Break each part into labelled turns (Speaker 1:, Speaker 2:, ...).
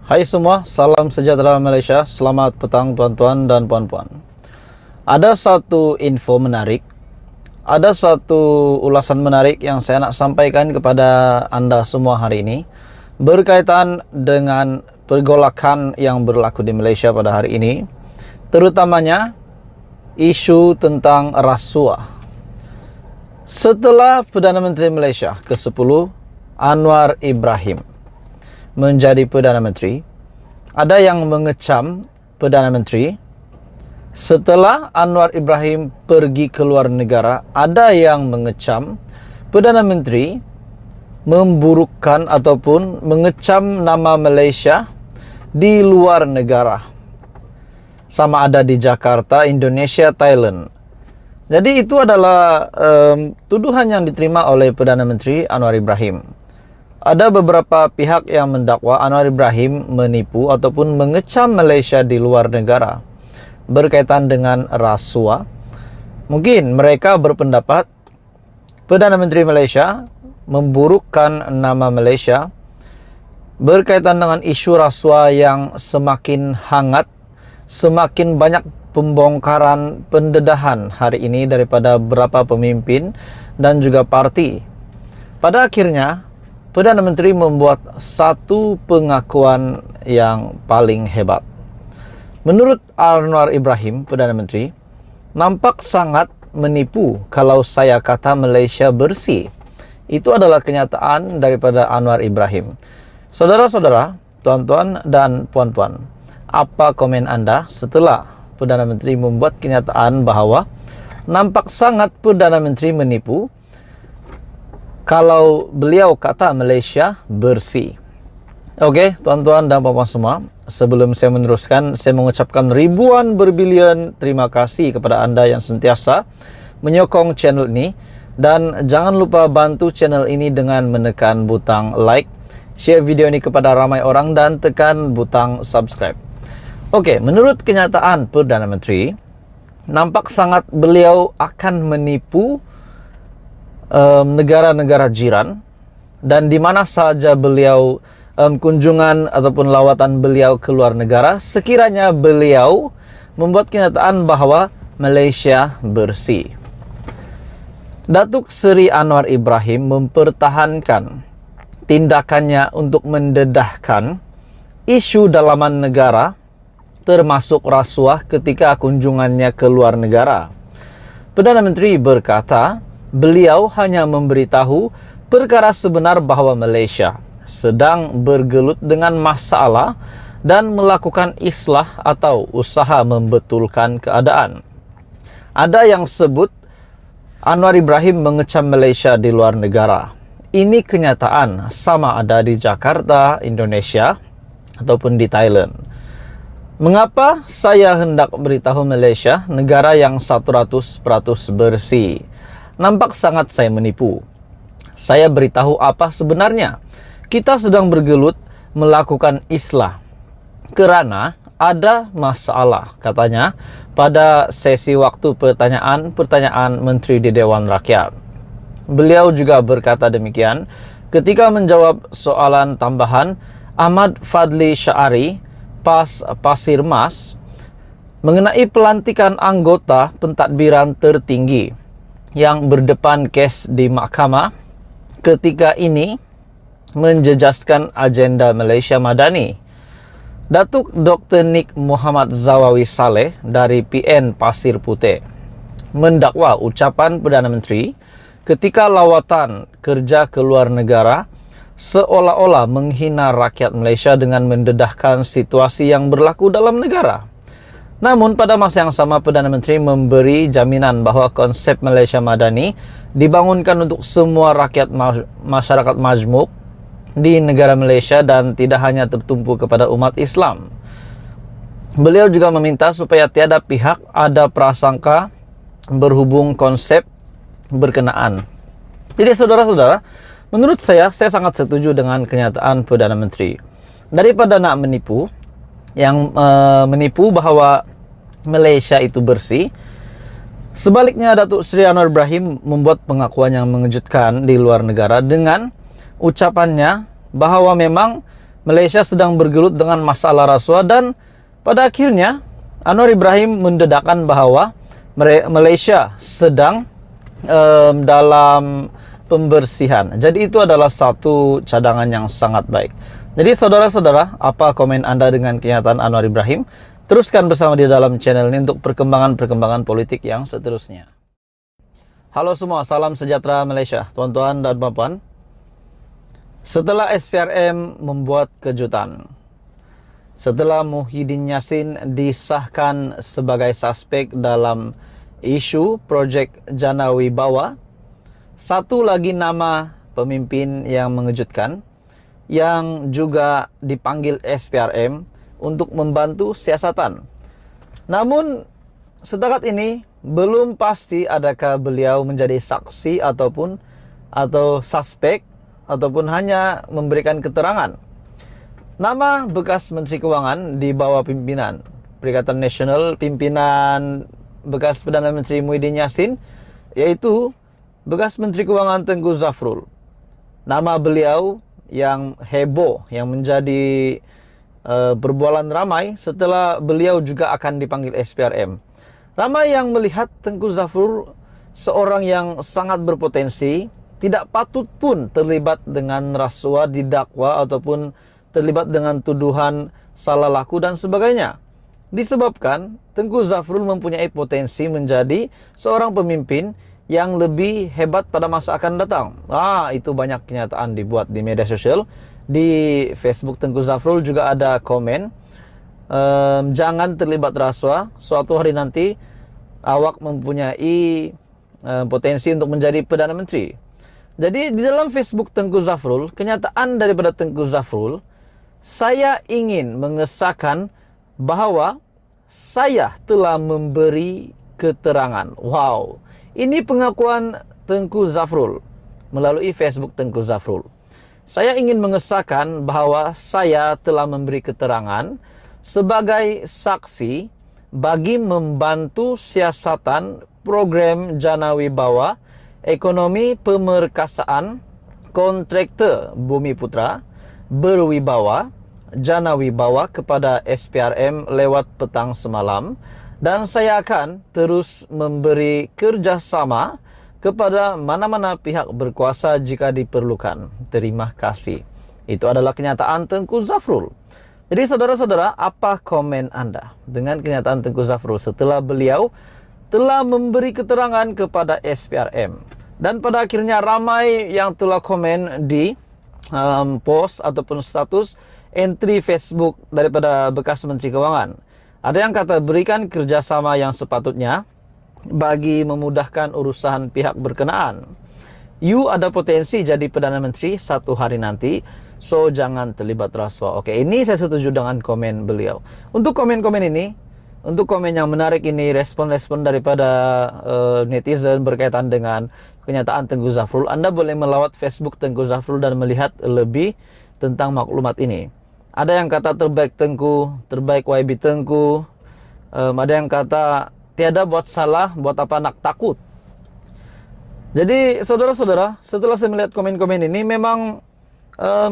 Speaker 1: Hai semua, salam sejahtera Malaysia. Selamat petang tuan-tuan dan puan-puan. Ada satu info menarik, ada satu ulasan menarik yang saya nak sampaikan kepada anda semua hari ini berkaitan dengan pergolakan yang berlaku di Malaysia pada hari ini, terutamanya isu tentang rasuah. Setelah Perdana Menteri Malaysia ke-10 Anwar Ibrahim menjadi Perdana Menteri, ada yang mengecam Perdana Menteri. Setelah Anwar Ibrahim pergi ke luar negara, ada yang mengecam Perdana Menteri memburukkan ataupun mengecam nama Malaysia di luar negara. Sama ada di Jakarta, Indonesia, Thailand. Jadi itu adalah tuduhan yang diterima oleh Perdana Menteri Anwar Ibrahim. Ada beberapa pihak yang mendakwa Anwar Ibrahim menipu ataupun mengecam Malaysia di luar negara berkaitan dengan rasuah. Mungkin mereka berpendapat Perdana Menteri Malaysia memburukkan nama Malaysia berkaitan dengan isu rasuah yang semakin hangat, semakin banyak pembongkaran pendedahan hari ini daripada beberapa pemimpin dan juga parti. Pada akhirnya Perdana Menteri membuat satu pengakuan yang paling hebat. Menurut Anwar Ibrahim, Perdana Menteri, nampak sangat menipu kalau saya kata Malaysia bersih. Itu adalah kenyataan daripada Anwar Ibrahim. Saudara-saudara, tuan-tuan dan puan-puan, apa komen anda setelah Perdana Menteri membuat kenyataan bahawa nampak sangat Perdana Menteri menipu kalau beliau kata Malaysia bersih? Okey, tuan-tuan dan puan-puan semua, sebelum saya meneruskan, saya mengucapkan ribuan berbilion terima kasih kepada anda yang sentiasa menyokong channel ini, dan jangan lupa bantu channel ini dengan menekan butang like, share video ini kepada ramai orang dan tekan butang subscribe. Okey, menurut kenyataan Perdana Menteri, nampak sangat beliau akan menipu negara-negara jiran, dan di mana saja beliau kunjungan ataupun lawatan beliau ke luar negara, sekiranya beliau membuat kenyataan bahawa Malaysia bersih. Datuk Seri Anwar Ibrahim mempertahankan tindakannya untuk mendedahkan isu dalaman negara termasuk rasuah ketika kunjungannya ke luar negara. Perdana Menteri berkata beliau hanya memberitahu perkara sebenar bahawa Malaysia sedang bergelut dengan masalah dan melakukan islah atau usaha membetulkan keadaan. Ada yang sebut Anwar Ibrahim mengecam Malaysia di luar negara. Ini kenyataan sama ada di Jakarta, Indonesia ataupun di Thailand. Mengapa saya hendak beritahu Malaysia, negara yang 100% bersih? Nampak sangat saya menipu. Saya beritahu apa sebenarnya. Kita sedang bergelut melakukan islah kerana ada masalah, katanya pada sesi waktu pertanyaan Menteri di Dewan Rakyat. Beliau juga berkata demikian ketika menjawab soalan tambahan Ahmad Fadli Syari Pasir Mas mengenai pelantikan anggota pentadbiran tertinggi yang berdepan kes di mahkamah ketika ini menjejaskan agenda Malaysia Madani. Datuk Dr. Nik Muhammad Zawawi Saleh dari PN Pasir Putih mendakwa ucapan Perdana Menteri ketika lawatan kerja ke luar negara seolah-olah menghina rakyat Malaysia dengan mendedahkan situasi yang berlaku dalam negara. Namun pada masa yang sama Perdana Menteri memberi jaminan bahawa konsep Malaysia Madani dibangunkan untuk semua rakyat masyarakat majmuk di negara Malaysia dan tidak hanya tertumpu kepada umat Islam. Beliau juga meminta supaya tiada pihak ada prasangka berhubung konsep berkenaan. Jadi saudara-saudara, menurut saya sangat setuju dengan kenyataan Perdana Menteri. Daripada nak menipu, menipu bahawa Malaysia itu bersih, sebaliknya Datuk Seri Anwar Ibrahim membuat pengakuan yang mengejutkan di luar negara dengan ucapannya bahawa memang Malaysia sedang bergelut dengan masalah rasuah, dan pada akhirnya Anwar Ibrahim mendedahkan bahwa Malaysia sedang dalam pembersihan. Jadi itu adalah satu cadangan yang sangat baik. Jadi saudara-saudara, apa komen Anda dengan kenyataan Anwar Ibrahim? Teruskan bersama di dalam channel ini untuk perkembangan-perkembangan politik yang seterusnya. Halo semua, salam sejahtera Malaysia, tuan-tuan dan puan-puan. Setelah SPRM membuat kejutan, setelah Muhyiddin Yassin disahkan sebagai suspek dalam isu projek Jana Wibawa, satu lagi nama pemimpin yang mengejutkan yang juga dipanggil SPRM untuk membantu siasatan. Namun setakat ini belum pasti adakah beliau menjadi saksi atau suspek ataupun hanya memberikan keterangan. Nama bekas Menteri Keuangan di bawah pimpinan Perikatan Nasional, pimpinan bekas Perdana Menteri Muhyiddin Yassin, yaitu bekas Menteri Keuangan Tengku Zafrul. Nama beliau yang heboh, yang menjadi berbualan ramai setelah beliau juga akan dipanggil SPRM. Ramai yang melihat Tengku Zafrul seorang yang sangat berpotensi, tidak patut pun terlibat dengan rasuah, didakwa ataupun terlibat dengan tuduhan salah laku dan sebagainya. Disebabkan Tengku Zafrul mempunyai potensi menjadi seorang pemimpin yang lebih hebat pada masa akan datang. Itu banyak kenyataan dibuat di media sosial. Di Facebook Tengku Zafrul juga ada komen, jangan terlibat rasuah, suatu hari nanti awak mempunyai potensi untuk menjadi Perdana Menteri. Jadi di dalam Facebook Tengku Zafrul, kenyataan daripada Tengku Zafrul, saya ingin mengesahkan bahwa saya telah memberi keterangan. Wow, ini pengakuan Tengku Zafrul melalui Facebook Tengku Zafrul. Saya ingin mengesahkan bahwa saya telah memberi keterangan sebagai saksi bagi membantu siasatan program Jana Wibawa, ekonomi pemerkasaan kontraktor Bumi Putra berwibawa Jana Wibawa kepada SPRM lewat petang semalam, dan saya akan terus memberi kerjasama kepada mana-mana pihak berkuasa jika diperlukan. Terima kasih. Itu adalah kenyataan Tengku Zafrul. Jadi saudara-saudara, apa komen Anda dengan kenyataan Tengku Zafrul setelah beliau telah memberi keterangan kepada SPRM? Dan pada akhirnya ramai yang telah komen di post ataupun status entry Facebook daripada bekas Menteri Keuangan. Ada yang kata berikan kerjasama yang sepatutnya bagi memudahkan urusan pihak berkenaan. You ada potensi jadi Perdana Menteri satu hari nanti, so jangan terlibat rasuah. Oke, ini saya setuju dengan komen beliau. Untuk komen-komen ini, untuk komen yang menarik ini, respon-respon daripada netizen berkaitan dengan kenyataan Tengku Zafrul, Anda boleh melawat Facebook Tengku Zafrul dan melihat lebih tentang maklumat ini. Ada yang kata terbaik Tengku, terbaik YB Tengku. Ada yang kata tiada buat salah, buat apa nak takut. Jadi saudara-saudara, setelah saya melihat komen-komen ini, memang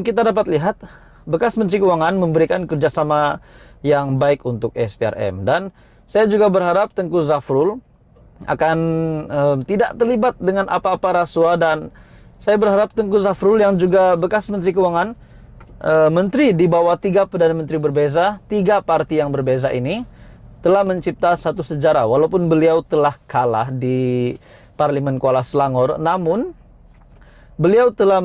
Speaker 1: kita dapat lihat bekas Menteri Keuangan memberikan kerjasama yang baik untuk SPRM. Dan saya juga berharap Tengku Zafrul akan tidak terlibat dengan apa-apa rasuah. Dan saya berharap Tengku Zafrul yang juga bekas Menteri Keuangan, menteri di bawah 3 Perdana Menteri berbeza, 3 parti yang berbeza ini, telah mencipta satu sejarah. Walaupun beliau telah kalah di Parlimen Kuala Selangor, namun beliau tetap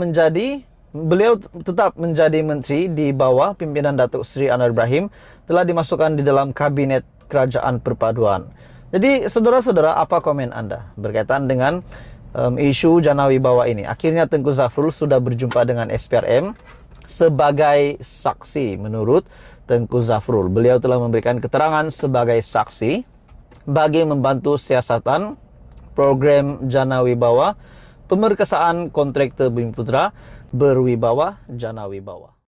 Speaker 1: menjadi menteri di bawah pimpinan Datuk Seri Anwar Ibrahim, telah dimasukkan di dalam kabinet kerajaan perpaduan. Jadi saudara-saudara, apa komen Anda berkaitan dengan isu Jana Wibawa ini? Akhirnya Tengku Zafrul sudah berjumpa dengan SPRM sebagai saksi. Menurut Tengku Zafrul, beliau telah memberikan keterangan sebagai saksi bagi membantu siasatan program Jana Wibawa, pemerkasaan kontraktor Bumi Putra berwibawa Jana Wibawa.